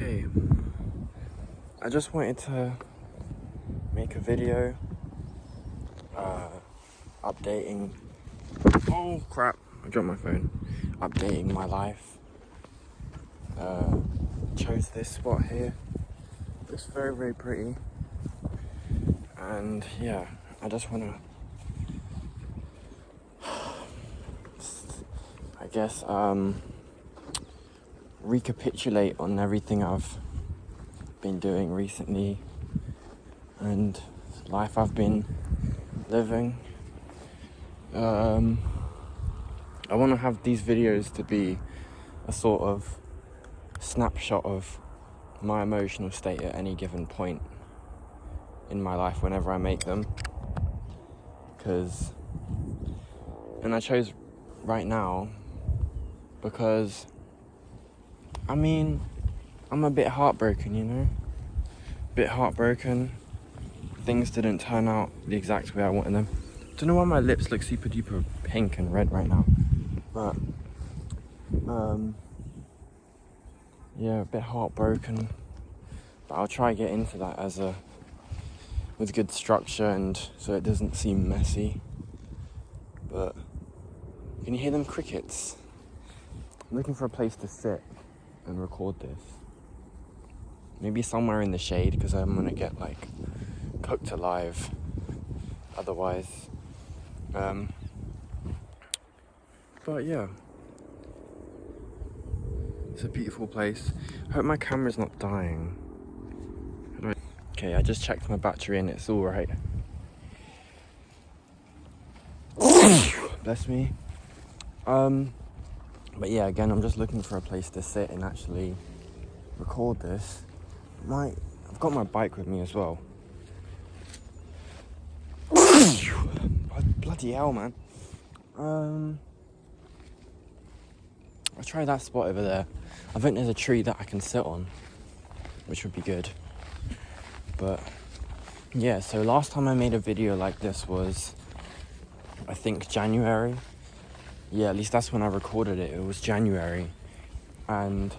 Okay, I just wanted to make a video updating, oh crap, I dropped my phone, updating my life. Chose this spot here, looks very, very pretty, and yeah, I just want to, I guess, recapitulate on everything I've been doing recently and life I've been living. I want to have these videos to be a sort of snapshot of my emotional state at any given point in my life whenever I make them, and I chose right now because I mean, I'm a bit heartbroken, you know? Bit heartbroken. Things didn't turn out the exact way I wanted them. Don't know why my lips look super duper pink and red right now. But, yeah, a bit heartbroken. But I'll try to get into that with good structure and so it doesn't seem messy. But, can you hear them crickets? I'm looking for a place to sit and record this. Maybe somewhere in the shade because I'm gonna get cooked alive otherwise. But yeah, it's a beautiful place. I hope my camera's not dying. Okay, I just checked my battery and it's all right. Bless me. But yeah, again, I'm just looking for a place to sit and actually record this. I've got my bike with me as well. Bloody hell, man. I'll try that spot over there. I think there's a tree that I can sit on, which would be good. But yeah, so last time I made a video like this was, I think, January. Yeah, at least that's when I recorded it. It was January. And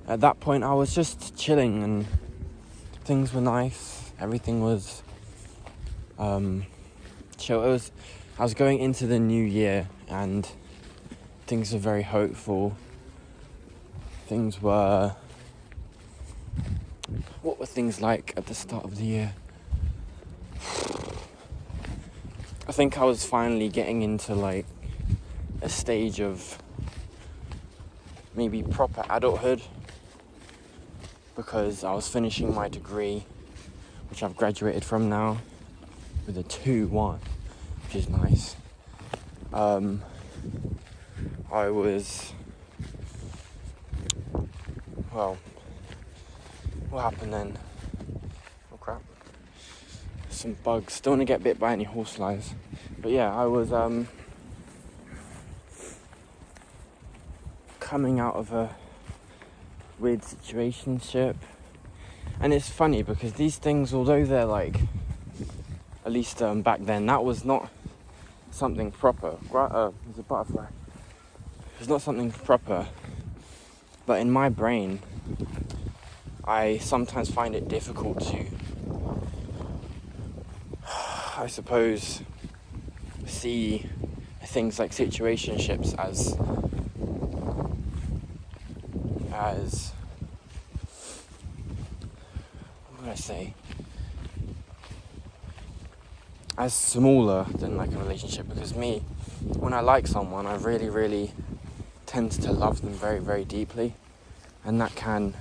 at that point, I was just chilling and things were nice. Everything was chill. I was going into the new year and things were very hopeful. What were things like at the start of the year? I think I was finally getting into a stage of maybe proper adulthood because I was finishing my degree, which I've graduated from now with a 2-1, which is nice. I was, well, what happened then? Oh crap. Some bugs. Don't want to get bit by any horseflies. But yeah, I was coming out of a weird situationship. And it's funny because these things, although they're at least back then, that was not something proper. There's a butterfly. It's not something proper. But in my brain, I sometimes find it difficult to, I suppose, see things like situationships as what would I say? As smaller than a relationship, because when I like someone, I really, really tend to love them very, very deeply, and that can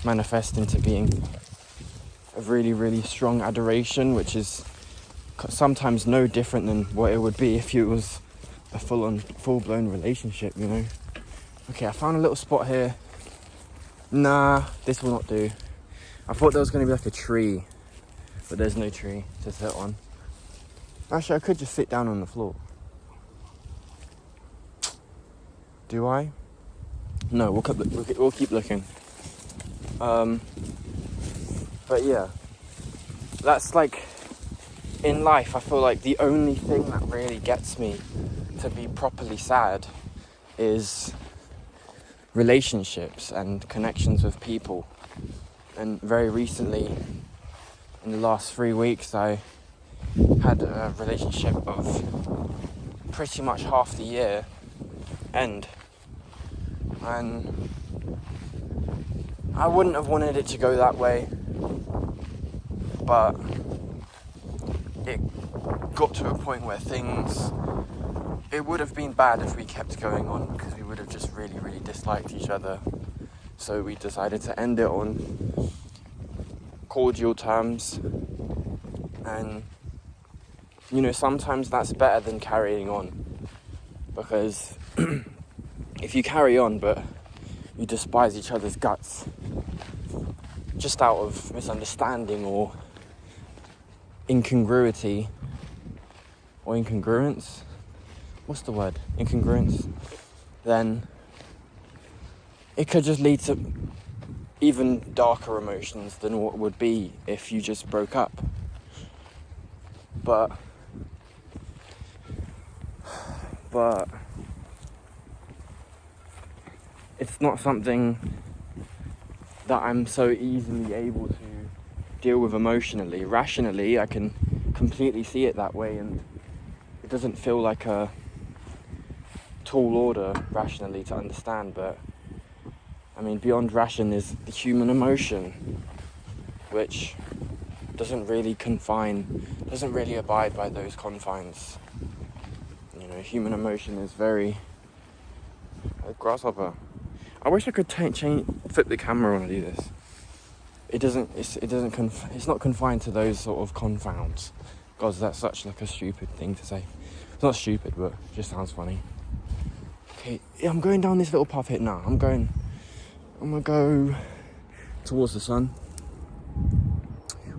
manifest into being a really, really strong adoration, which is sometimes no different than what it would be if it was a full-blown relationship, you know. Okay, I found a little spot here. Nah, this will not do. I thought there was going to be a tree, but there's no tree to sit on. Actually, I could just sit down on the floor. Do I? No, we'll keep looking. But yeah, that's in life, I feel like the only thing that really gets me to be properly sad is relationships and connections with people. And very recently, in the last 3 weeks, I had a relationship of pretty much half the year end, and I wouldn't have wanted it to go that way, but it got to a point where it would have been bad if we kept going on, because we would have just really, really disliked each other. So we decided to end it on cordial terms, and sometimes that's better than carrying on, because if you carry on but you despise each other's guts just out of misunderstanding or incongruence, then it could just lead to even darker emotions than what would be if you just broke up. But it's not something that I'm so easily able to deal with emotionally. Rationally, I can completely see it that way, and it doesn't feel like a tall order rationally to understand. But I mean, beyond ration is the human emotion, which doesn't really abide by those confines. Human emotion is very a grasshopper. I wish I could flip the camera when I do this. It's not confined to those sort of confounds. God, that's such like a stupid thing to say. It's not stupid, but it just sounds funny. Okay, I'm going down this little path here now. I'm gonna go towards the sun.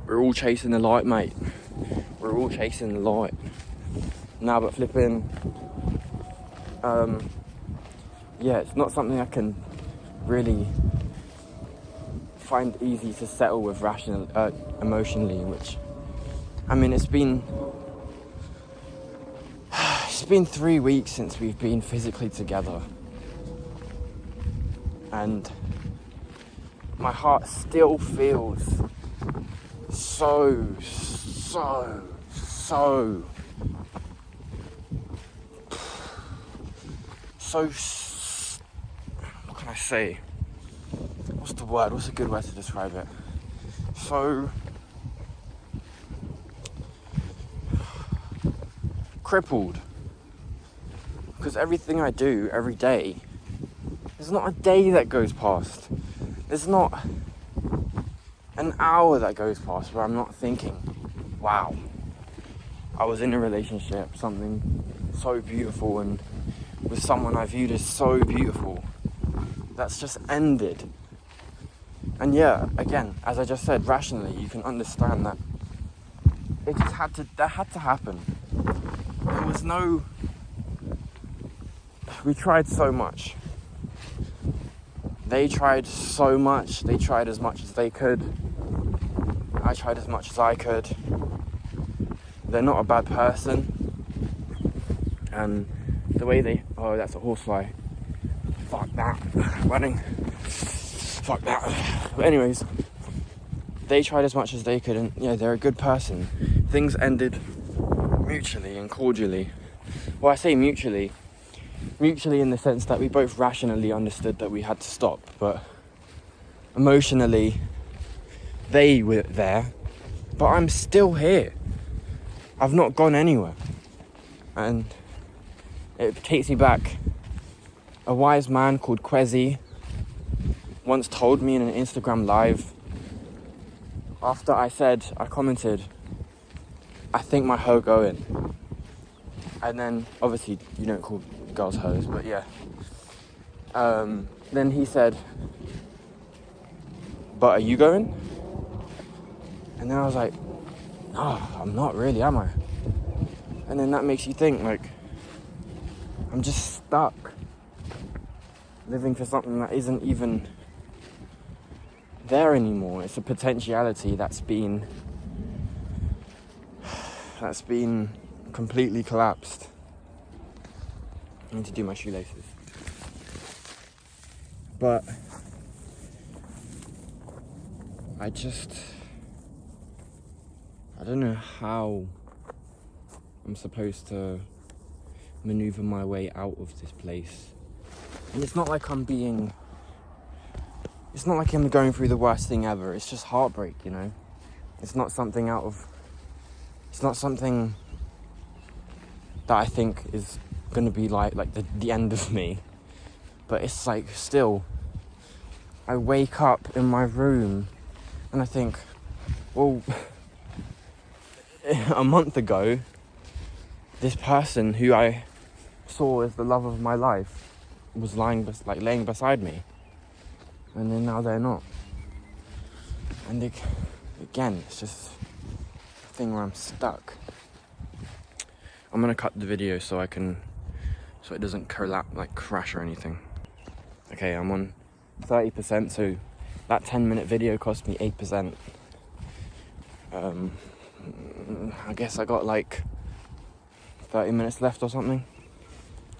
We're all chasing the light, mate. We're all chasing the light. Now, but flipping, it's not something I can really find easy to settle with emotionally, which, I mean, it's been 3 weeks since we've been physically together, and my heart still feels so what can I say? What's a good word to describe it? So crippled. Because everything I do every day, there's not a day that goes past. There's not an hour that goes past where I'm not thinking, wow, I was in a relationship, something so beautiful, and with someone I viewed as so beautiful, that's just ended. And yeah, again, as I just said, rationally, you can understand that that had to happen. There was we tried so much. They tried so much. They tried as much as they could. I tried as much as I could. They're not a bad person. And the way that's a horsefly. Fuck that. Running. Fuck that. But anyways, they tried as much as they could, and they're a good person. Things ended mutually and cordially. Well, I say mutually in the sense that we both rationally understood that we had to stop, but emotionally they were there, but I'm still here. I've not gone anywhere. And it takes me back. A wise man called Kwesi once told me in an Instagram live, after I commented, I think my hoe going. And then, obviously, you don't call girls hoes, but yeah. Then he said, but are you going? And then I was like, no, I'm not really, am I? And then that makes you think, like, I'm just stuck living for something that isn't even there anymore. It's a potentiality that's been completely collapsed. I need to do my shoelaces. But I don't know how I'm supposed to maneuver my way out of this place. And it's not like I'm going through the worst thing ever. It's just heartbreak, you know? It's not something that I think is going to be like the end of me. But it's like, still, I wake up in my room and I think, well, a month ago, this person who I saw as the love of my life was laying beside me, and then now they're not. And again, it's just a thing where I'm stuck. I'm gonna cut the video so it doesn't crash or anything. Okay, I'm on 30%, so that 10-minute video cost me 8%. I guess I got like 30 minutes left or something.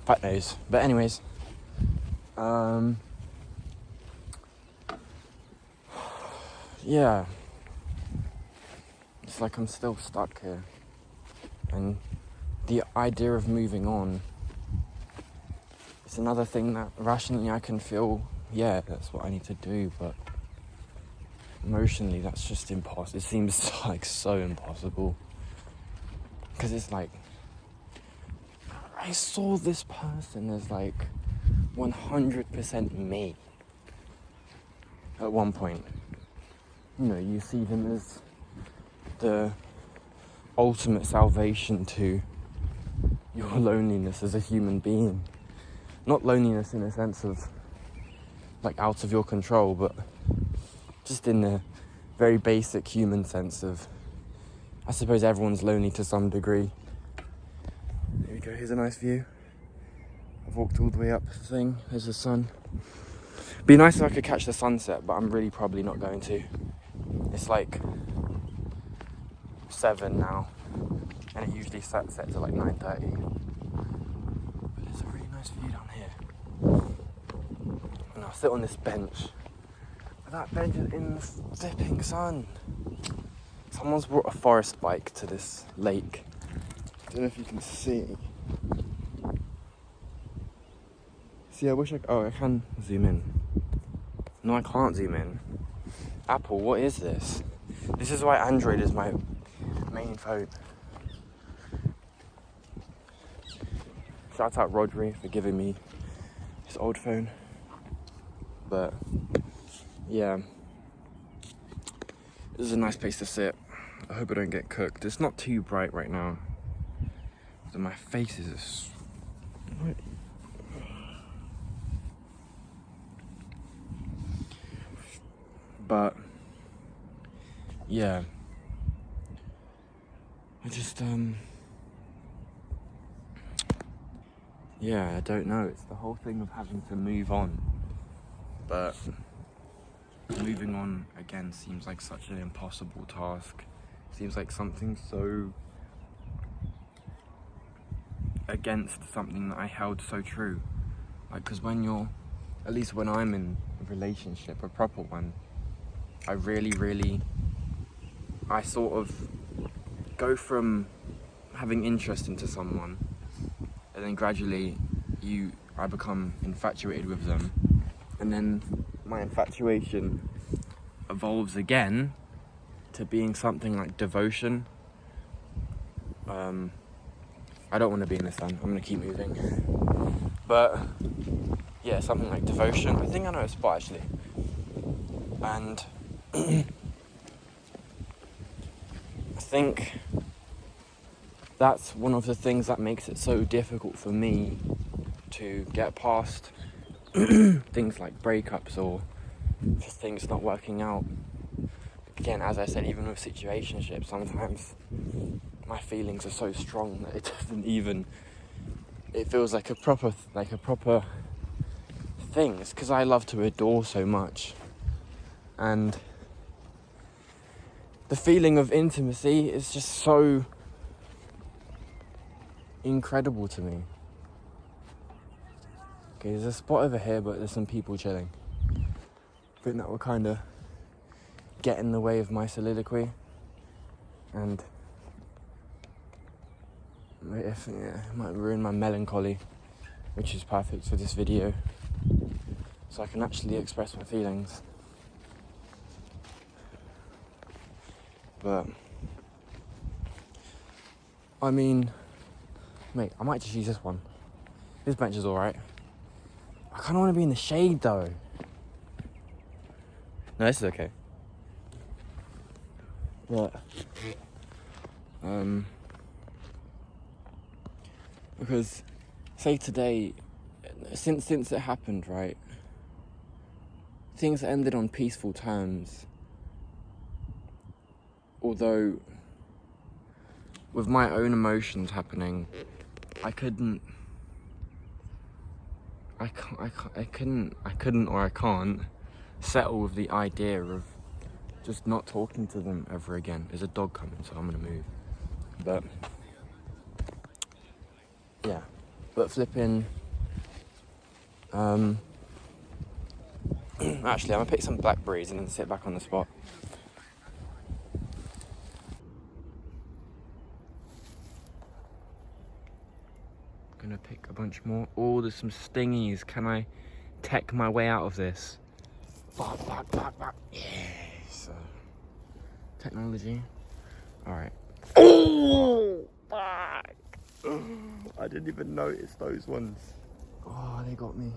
Fuck knows. But anyways, yeah, it's like I'm still stuck here, and the idea of moving on is another thing that rationally I can feel, yeah, that's what I need to do, but emotionally that's just impossible. It seems like so impossible, because it's like I saw this person as like 100% me at one point. You know, you see them as the ultimate salvation to your loneliness as a human being. Not loneliness in a sense of like out of your control, but just in the very basic human sense of, I suppose everyone's lonely to some degree. Here we go, here's a nice view. I've walked all the way up the thing, there's the sun. Be nice if I could catch the sunset, but I'm really probably not going to. It's like 7 now, and it usually sets to like 9:30. But there's a really nice view down here. And I'll sit on this bench. But that bench is in the flipping sun. Someone's brought a forest bike to this lake. I don't know if you can see. See, I can zoom in. No, I can't zoom in. Apple, what is this? This is why Android is my main phone. Shout out Rodri for giving me his old phone. But yeah, this is a nice place to sit. I hope I don't get cooked. It's not too bright right now. So my face is but yeah, I just yeah, I don't know. It's the whole thing of having to move on, but moving on again seems like such an impossible task. Seems like something so against something that I held so true. Like, because when at least when I'm in a relationship, a proper one, I sort of go from having interest into someone, and then gradually I become infatuated with them, and then my infatuation evolves again to being something like devotion. I don't want to be in the sun, I'm going to keep moving. But yeah, something like devotion. I think I know a spot actually. And I think that's one of the things that makes it so difficult for me to get past things like breakups or just things not working out. Again, as I said, even with situationships, sometimes my feelings are so strong that it feels like a proper thing. It's because I love to adore so much, and the feeling of intimacy is just so incredible to me. Okay, there's a spot over here, but there's some people chilling. I think that will kind of get in the way of my soliloquy, and it might ruin my melancholy, which is perfect for this video, so I can actually express my feelings. But I mean, mate, I might just use this one. This bench is alright. I kind of want to be in the shade though. No, this is okay. But because say today, since it happened, right, things ended on peaceful terms, although with my own emotions happening, I couldn't or I can't settle with the idea of just not talking to them ever again. There's a dog coming, so I'm gonna move. But yeah, but flipping. Actually, I'm gonna pick some blackberries and then sit back on the spot. Gonna pick a bunch more. Oh, there's some stingies. Can I tech my way out of this? Fuck. Yes. Technology. Alright. Oh, fuck. I didn't even notice those ones. Oh, they got me.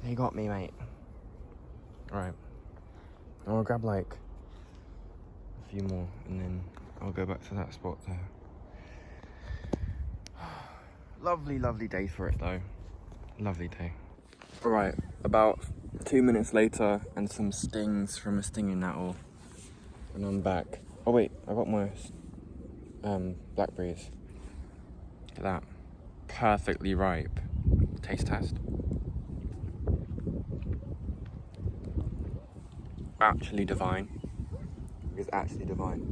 They got me, mate. Alright. I'll grab like a few more and then I'll go back to that spot there. Lovely day for it though. Lovely day. Alright, about 2 minutes later and some stings from a stinging nettle. And I'm back. Oh wait, I got my blackberries. Look at that. Perfectly ripe. Taste test. Actually divine. It's actually divine.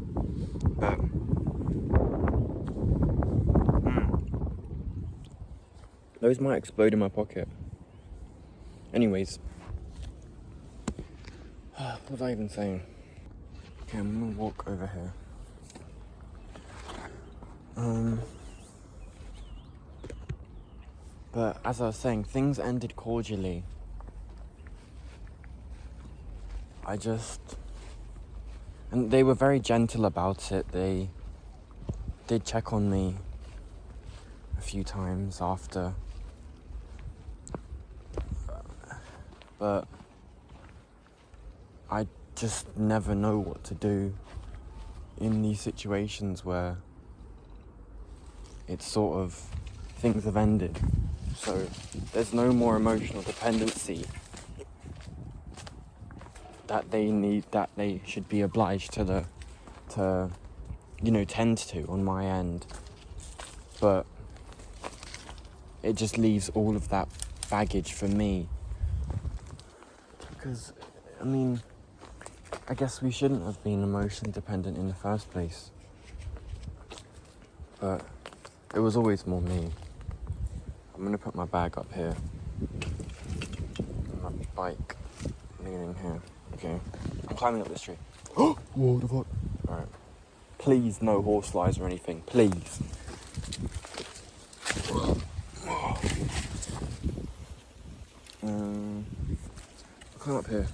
But those might explode in my pocket. Anyways. What was I even saying? Okay, I'm gonna walk over here. But as I was saying, things ended cordially. And they were very gentle about it. They did check on me a few times after. But I just never know what to do in these situations where it's sort of, things have ended. So there's no more emotional dependency that they should be obliged to tend to on my end. But it just leaves all of that baggage for me. Because, I mean, I guess we shouldn't have been emotionally dependent in the first place. But it was always more me. I'm gonna put my bag up here. And my bike leaning here. Okay. I'm climbing up this tree. Oh, what the fuck? Alright. Please, no horse flies or anything. Please. Climb up here.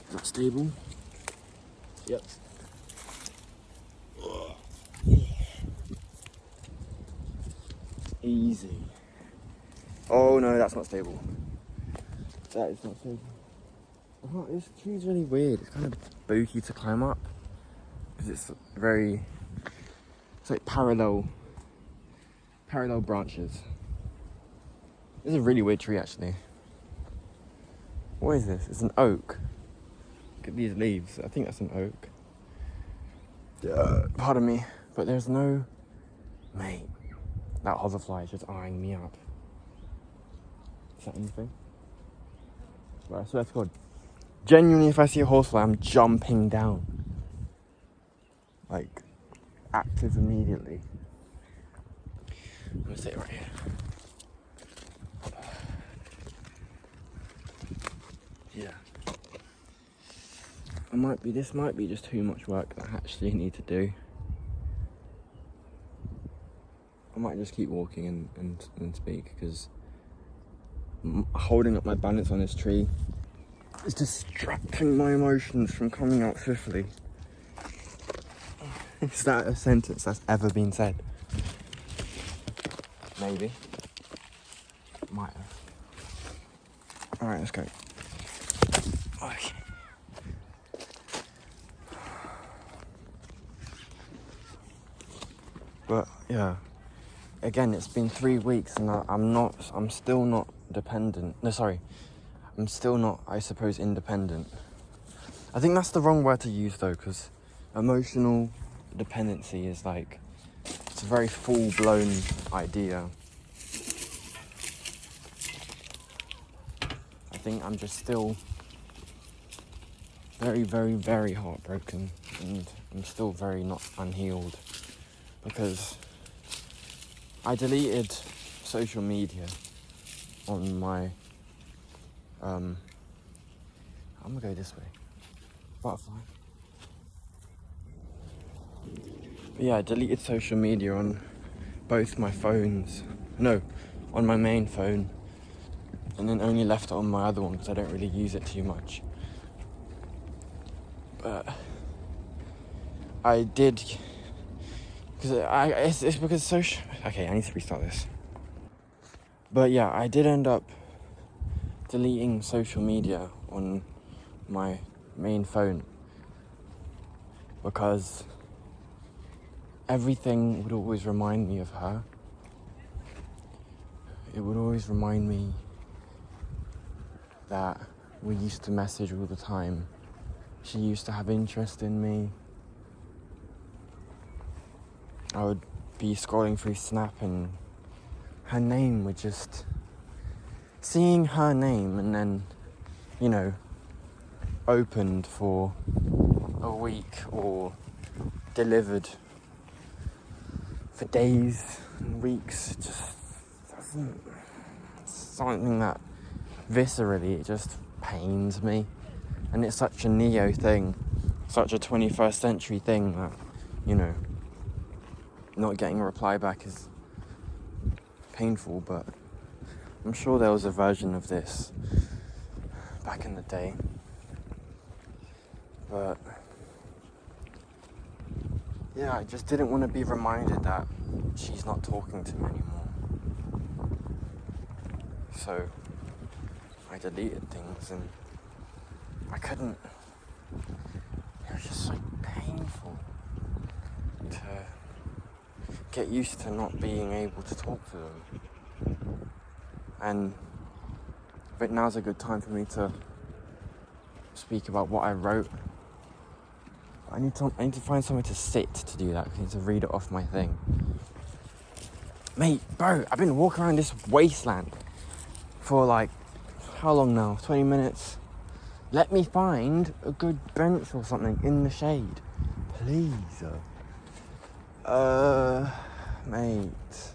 Is that stable? Yep. Easy. Oh no, that's not stable. That is not stable. Oh, this tree's really weird. It's kind of spooky to climb up because it's like parallel branches. This is a really weird tree actually. What is this? It's an oak. Look at these leaves. I think that's an oak. Pardon me, but there's no... Mate, that hoverfly is just eyeing me up. Is that anything? Right, I swear to God. Genuinely, if I see a horsefly, I'm jumping down. Like, active immediately. I'm gonna sit right here. Yeah. this might be just too much work that I actually need to do. I might just keep walking and speak, because holding up my balance on this tree is distracting my emotions from coming out swiftly. Is that a sentence that's ever been said? Maybe. Might have. Alright, let's go. Okay. But yeah, again, it's been 3 weeks and I'm still not dependent. No, sorry. I'm still not, I suppose, independent. I think that's the wrong word to use though, because emotional dependency is like, it's a very full-blown idea. I think I'm just still very, very, very heartbroken, and I'm still very not unhealed, because I deleted social media on my, I'm gonna go this way, butterfly. But yeah, I deleted social media on both my phones, on my main phone, and then only left it on my other one because I don't really use it too much. But I did, because it's because social, okay, I need to restart this. But yeah, I did end up deleting social media on my main phone, because everything would always remind me of her. It would always remind me that we used to message all the time. She used to have interest in me. I would be scrolling through Snap and her name would just... Seeing her name and then, opened for a week or delivered for days and weeks, just doesn't... Something that viscerally, it just pains me. And it's such a neo thing, such a 21st century thing that, not getting a reply back is painful, but I'm sure there was a version of this back in the day. But yeah, I just didn't want to be reminded that she's not talking to me anymore. So I deleted things, and I couldn't. It was just so painful to get used to not being able to talk to them. And but now's a good time for me to speak about what I wrote. I need to find somewhere to sit to do that. I need to read it off my thing. Mate, bro, I've been walking around this wasteland for like, how long now? 20 minutes? Let me find a good bench or something in the shade. Please. Mate.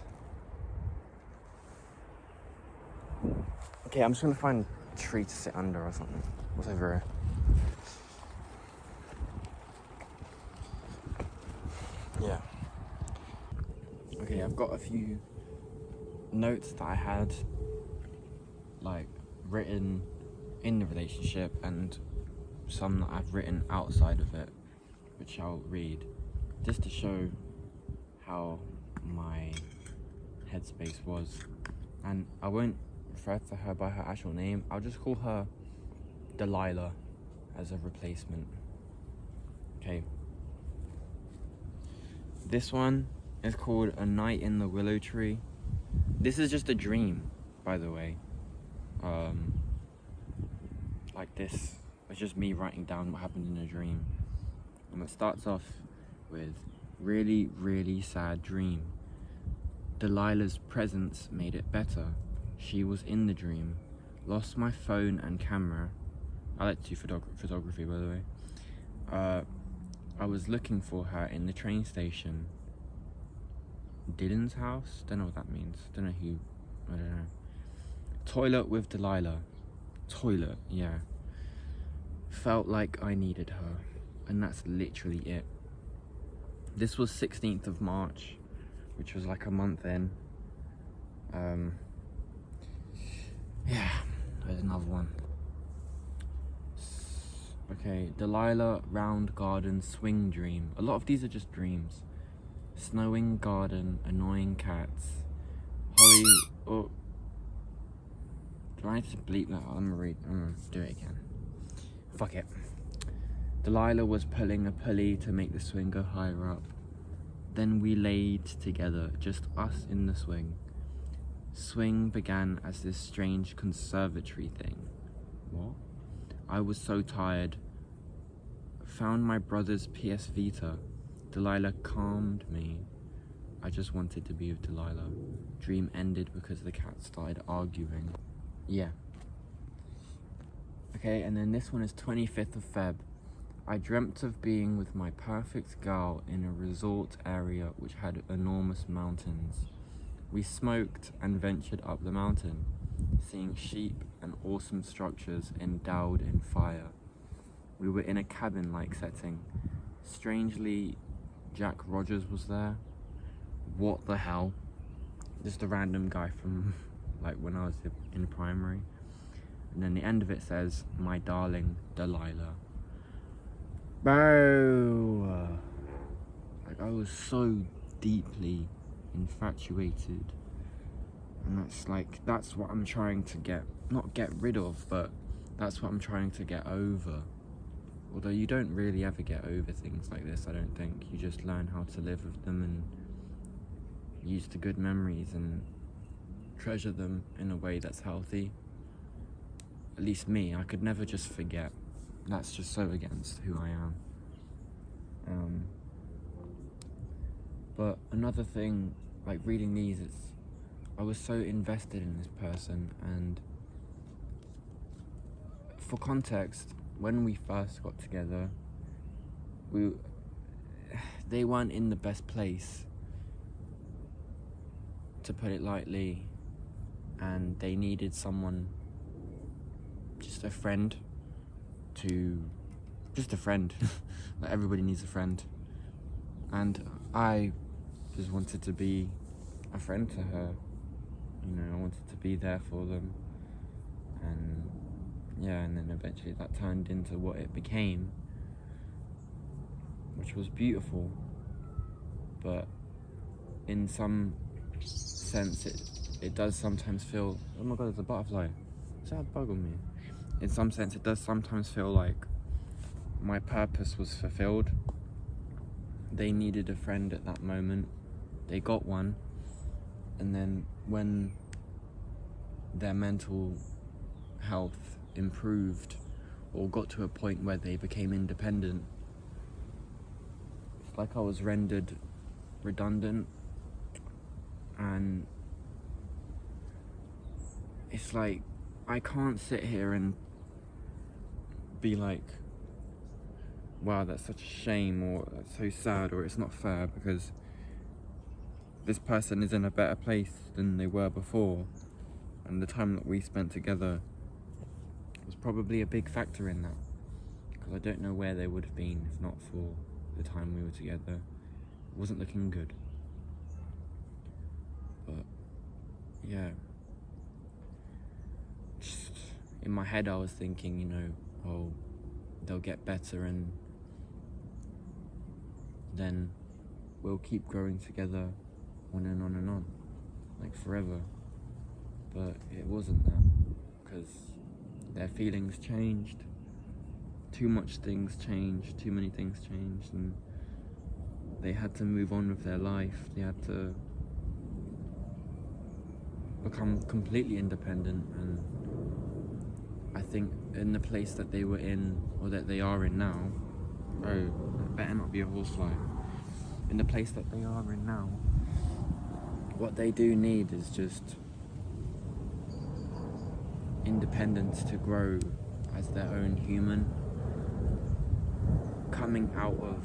Okay, I'm just gonna find a tree to sit under or something. What's over here? Yeah. Okay, I've got a few notes that I had, like, written in the relationship, and some that I've written outside of it, which I'll read, just to show how my headspace was. And I won't refer to her by her actual name. I'll just call her Delilah as a replacement. Okay. This one is called A Night in the Willow Tree. This is just a dream, by the way. Like this, it's just me writing down what happened in a dream. And it starts off with, really, really sad dream. Delilah's presence made it better. She was in the dream. Lost my phone and camera. I like to do photography, by the way. I was looking for her in the train station. Dylan's house? Don't know what that means. I don't know. Toilet with Delilah. Toilet, yeah. felt like I needed her, and that's literally it. This was 16th of March, which was like a month in. Yeah, there's another one. Okay, Delilah, round garden, swing dream. A lot of these are just dreams. Snowing garden, annoying cats. Holly, oh. Do I need to bleep that? I'm gonna do it again. Fuck it. Delilah was pulling a pulley to make the swing go higher up. Then we laid together, just us in the swing. Swing began as this strange conservatory thing. What? I was so tired. Found my brother's PS Vita. Delilah calmed me. I just wanted to be with Delilah. Dream ended because the cats started arguing. Yeah. Okay, and then this one is 25th of Feb. I dreamt of being with my perfect girl in a resort area which had enormous mountains. We smoked and ventured up the mountain, seeing sheep and awesome structures endowed in fire. We were in a cabin-like setting. Strangely, Jack Rogers was there. What the hell? Just a random guy from like when I was in primary. And then the end of it says, my darling Delilah. Bro! Like, I was so deeply infatuated. And that's what I'm trying to not get rid of, but that's what I'm trying to get over. Although you don't really ever get over things like this, I don't think. You just learn how to live with them and use the good memories and treasure them in a way that's healthy. At least me, I could never just forget. That's just so against who I am. But another thing, like reading these, I was so invested in this person, and for context, when we first got together, they weren't in the best place, to put it lightly, and they needed someone, just a friend. Like, everybody needs a friend, and I just wanted to be a friend to her. You know, I wanted to be there for them, and yeah, and then eventually that turned into what it became, which was beautiful. But in some sense, it does sometimes feel, oh my god, there's a butterfly. Is that a bug on me? In some sense, it does sometimes feel like my purpose was fulfilled. They needed a friend at that moment. They got one. And then when their mental health improved or got to a point where they became independent, it's like I was rendered redundant. And it's like, I can't sit here and be like, wow, that's such a shame, or that's so sad, or it's not fair, because this person is in a better place than they were before, and the time that we spent together was probably a big factor in that, because I don't know where they would have been if not for the time we were together. It wasn't looking good. But yeah, just in my head I was thinking, you know, oh, they'll get better and then we'll keep growing together on and on and on, like forever. But it wasn't that, because their feelings changed, too many things changed, and they had to move on with their life. They had to become completely independent, and I think in the place that they were in, or that they are in now, oh, that better not be a horsefly. In the place that they are in now, what they do need is just independence to grow as their own human, coming out of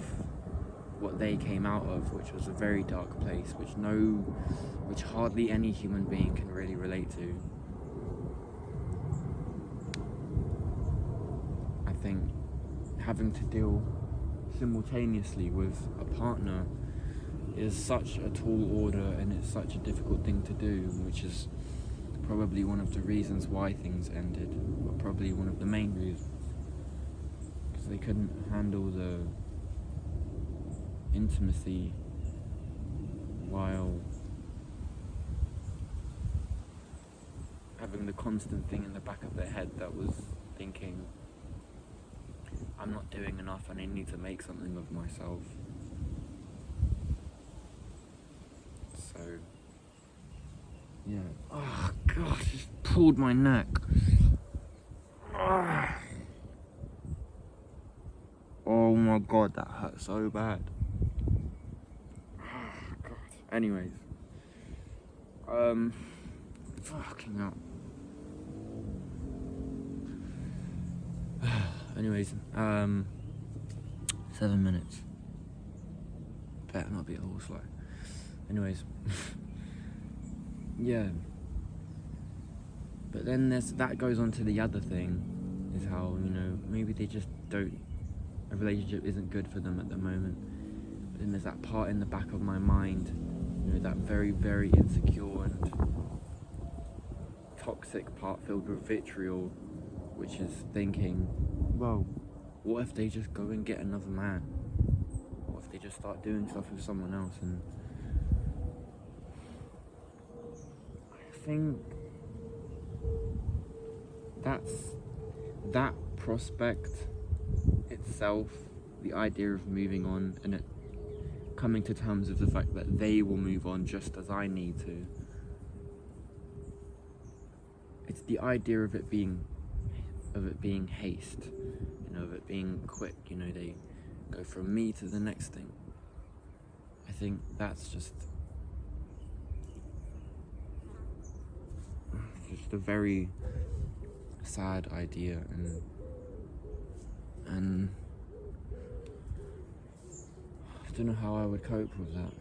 what they came out of, which was a very dark place, which hardly any human being can really relate to. I think having to deal simultaneously with a partner is such a tall order, and it's such a difficult thing to do, which is probably one of the reasons why things ended, or probably one of the main reasons, because they couldn't handle the intimacy while having the constant thing in the back of their head that was thinking, I'm not doing enough and I need to make something of myself. So, yeah. Oh god, just pulled my neck. Oh my god, that hurt so bad. Oh god. Anyways. Fucking hell. Anyways, 7 minutes. Better not be all slow. Anyways. Yeah. But then that goes on to the other thing, is how, maybe they just don't, a relationship isn't good for them at the moment. But then there's that part in the back of my mind, that very, very insecure and toxic part filled with vitriol, which is thinking, well, what if they just go and get another man? What if they just start doing stuff with someone else? And I think that prospect itself, the idea of moving on and it coming to terms with the fact that they will move on just as I need to. It's the idea of it being haste, of it being quick, they go from me to the next thing. I think that's just a very sad idea, and I don't know how I would cope with that,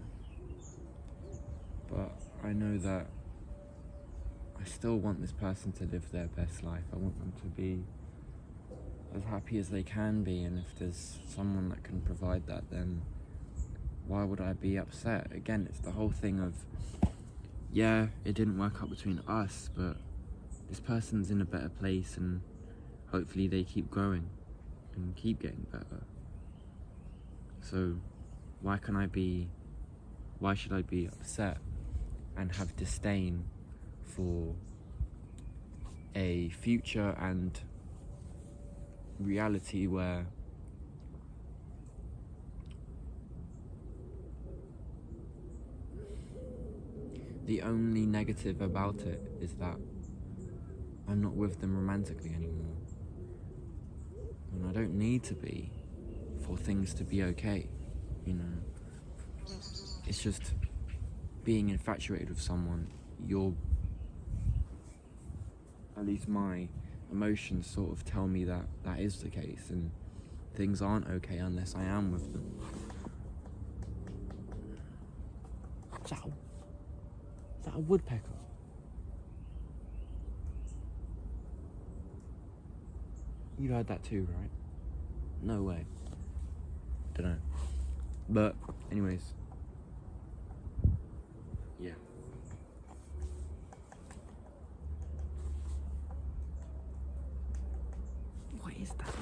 but I know that I still want this person to live their best life. I want them to be as happy as they can be, and if there's someone that can provide that, then why would I be upset? Again, it's the whole thing of, yeah, it didn't work out between us, but this person's in a better place, and hopefully they keep growing and keep getting better. So why should I be upset and have disdain for a future and reality where the only negative about it is that I'm not with them romantically anymore, and I don't need to be for things to be okay. It's just being infatuated with someone. At least my emotions sort of tell me that is the case, and things aren't okay unless I am with them. Is that a woodpecker? You heard that too, right? No way. Dunno. But, anyways. Yeah. What is that?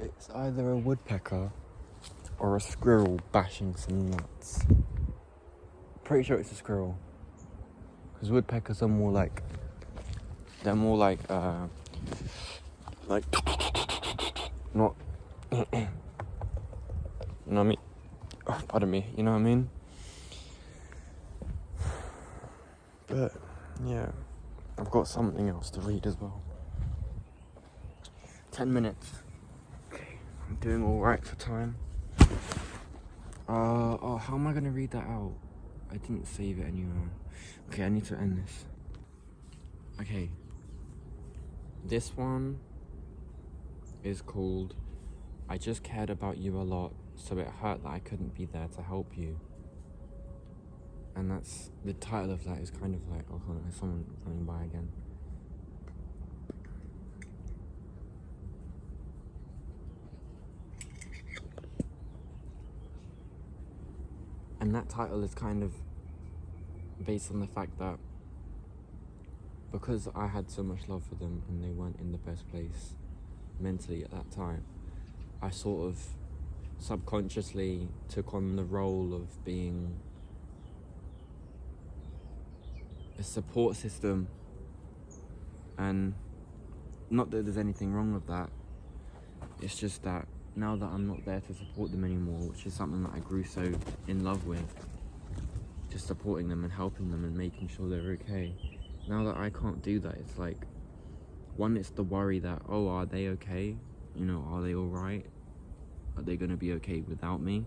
It's either a woodpecker or a squirrel bashing some nuts. Pretty sure it's a squirrel, because woodpeckers are more like, not you know what I mean? Oh, pardon me, you know what I mean? But yeah, I've got something else to read as well. 10 minutes. Okay, I'm doing all right for time. How am I gonna read that out? I didn't save it anywhere. Okay, I need to end this. Okay. This one is called I Just Cared About You a Lot, so it hurt that I couldn't be there to help you. And that's, the title of that is kind of like, oh, hold on, there's someone running by again. And that title is kind of based on the fact that because I had so much love for them and they weren't in the best place mentally at that time, I sort of subconsciously took on the role of being a support system. And not that there's anything wrong with that, it's just that now that I'm not there to support them anymore, which is something that I grew so in love with, just supporting them and helping them and making sure they're okay, now that I can't do that, it's like, one, it's the worry that, oh, are they okay? You know, are they alright? Are they gonna be okay without me?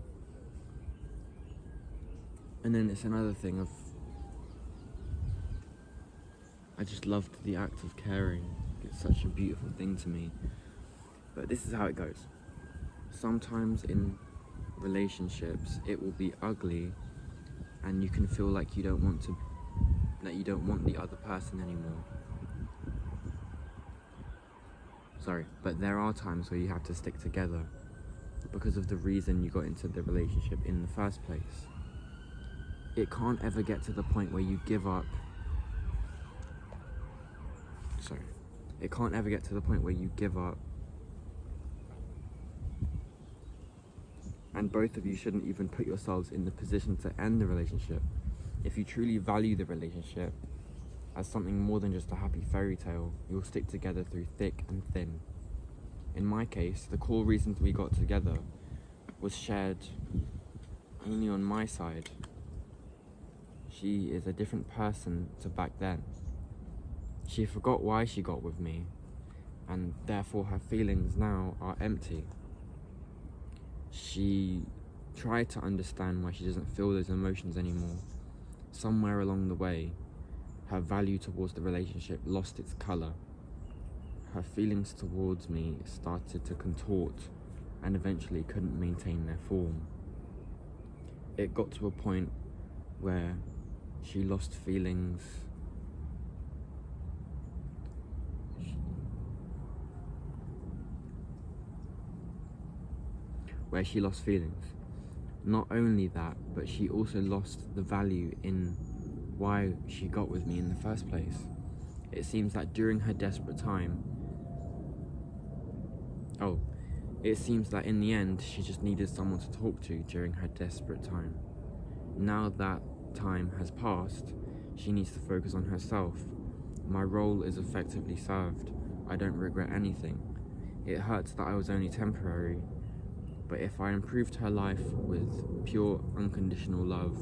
And then it's another thing of, I just loved the act of caring. It's such a beautiful thing to me. But this is how it goes. Sometimes in relationships, it will be ugly and you can feel like you don't want the other person anymore. Sorry, but there are times where you have to stick together because of the reason you got into the relationship in the first place. It can't ever get to the point where you give up. It can't ever get to the point where you give up. And both of you shouldn't even put yourselves in the position to end the relationship. If you truly value the relationship as something more than just a happy fairy tale, you'll stick together through thick and thin. In my case, the core reasons we got together was shared only on my side. She is a different person to back then. She forgot why she got with me, and therefore her feelings now are empty. She tried to understand why she doesn't feel those emotions anymore. Somewhere along the way, her value towards the relationship lost its colour. Her feelings towards me started to contort and eventually couldn't maintain their form. It got to a point where she lost feelings. Not only that, but she also lost the value in why she got with me in the first place. It seems that during her desperate time, it seems that in the end, she just needed someone to talk to during her desperate time. Now that time has passed, she needs to focus on herself. My role is effectively served. I don't regret anything. It hurts that I was only temporary, but if I improved her life with pure, unconditional love,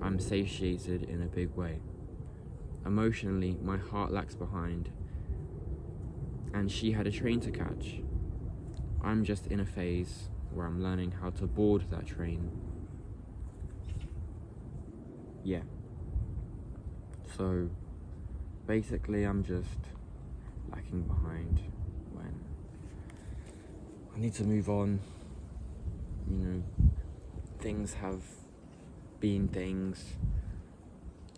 I'm satiated in a big way. Emotionally, my heart lags behind, and she had a train to catch. I'm just in a phase where I'm learning how to board that train. Yeah. So, basically, I'm just lacking behind when I need to move on. You know, things have been things.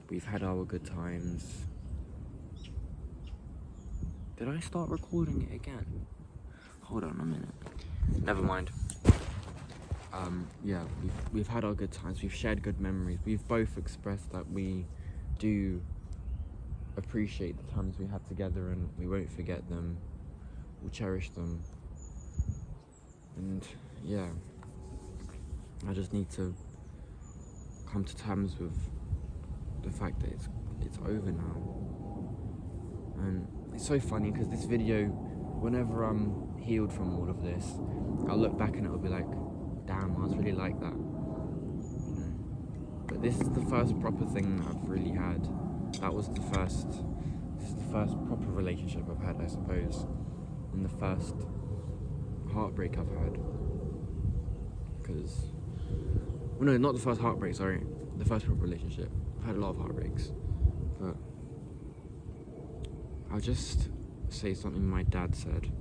We've had our good times. Did I start recording it again? Hold on a minute. Never mind. Yeah, we've had our good times. We've shared good memories. We've both expressed that we do appreciate the times we had together and we won't forget them. We'll cherish them. And yeah, I just need to come to terms with the fact that it's over now. And it's so funny because this video, whenever I'm healed from all of this, I'll look back and it'll be like, damn, I was really like that, you know. But this is the first proper thing I've really had. This is the first proper relationship I've had, I suppose, and the first heartbreak I've had. No, not the first heartbreak, sorry, the first proper relationship. I've had a lot of heartbreaks, but I'll just say something my dad said.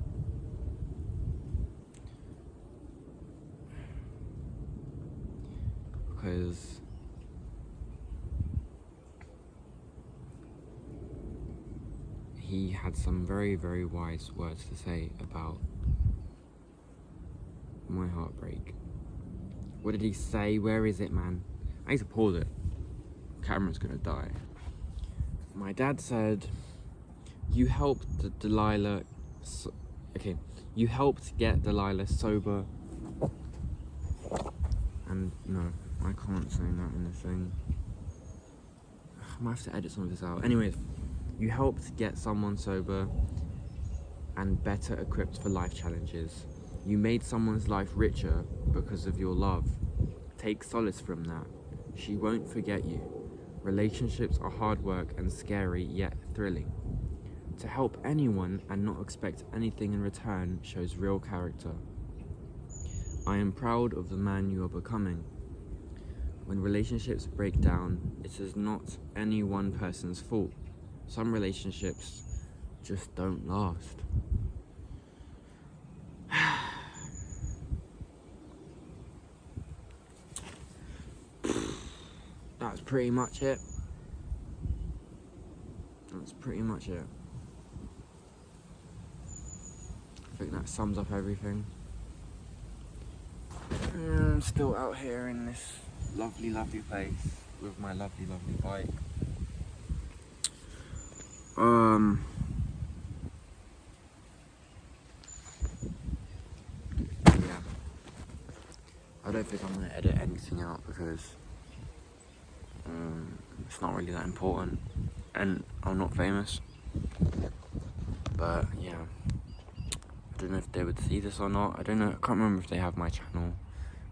because he had some very, very wise words to say about my heartbreak. What did he say? Where is it, man? I need to pause it. Camera's gonna die. My dad said, you helped Delilah... you helped get Delilah sober. And no, I can't say that in the thing. I might have to edit some of this out. Anyways, you helped get someone sober and better equipped for life challenges. You made someone's life richer because of your love. Take solace from that. She won't forget you. Relationships are hard work and scary, yet thrilling. To help anyone and not expect anything in return shows real character. I am proud of the man you are becoming. When relationships break down, it is not any one person's fault. Some relationships just don't last. That's pretty much it. That's pretty much it. I think that sums up everything. I'm still out here in this lovely, lovely place with my lovely, lovely bike. Yeah. I don't think I'm gonna edit anything out because it's not really that important, and I'm not famous. But yeah, I don't know if they would see this or not. I don't know. I can't remember if they have my channel.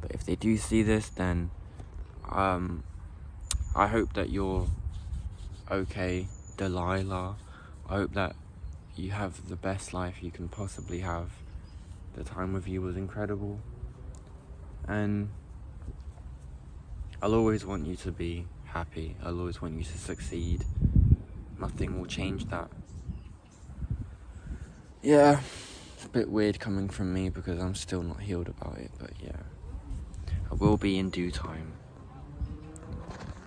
But if they do see this, then I hope that you're okay, Delilah. I hope that you have the best life you can possibly have. The time with you was incredible. And I'll always want you to be happy. I'll always want you to succeed. Nothing will change that. Yeah, it's a bit weird coming from me because I'm still not healed about it, but yeah. I will be in due time.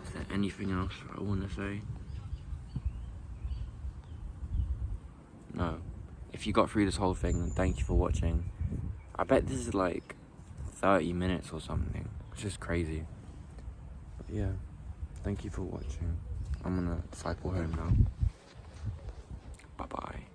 Is there anything else I want to say? No. If you got through this whole thing, then thank you for watching. I bet this is like 30 minutes or something. It's just crazy. But yeah, thank you for watching. I'm gonna cycle home now. Bye-bye.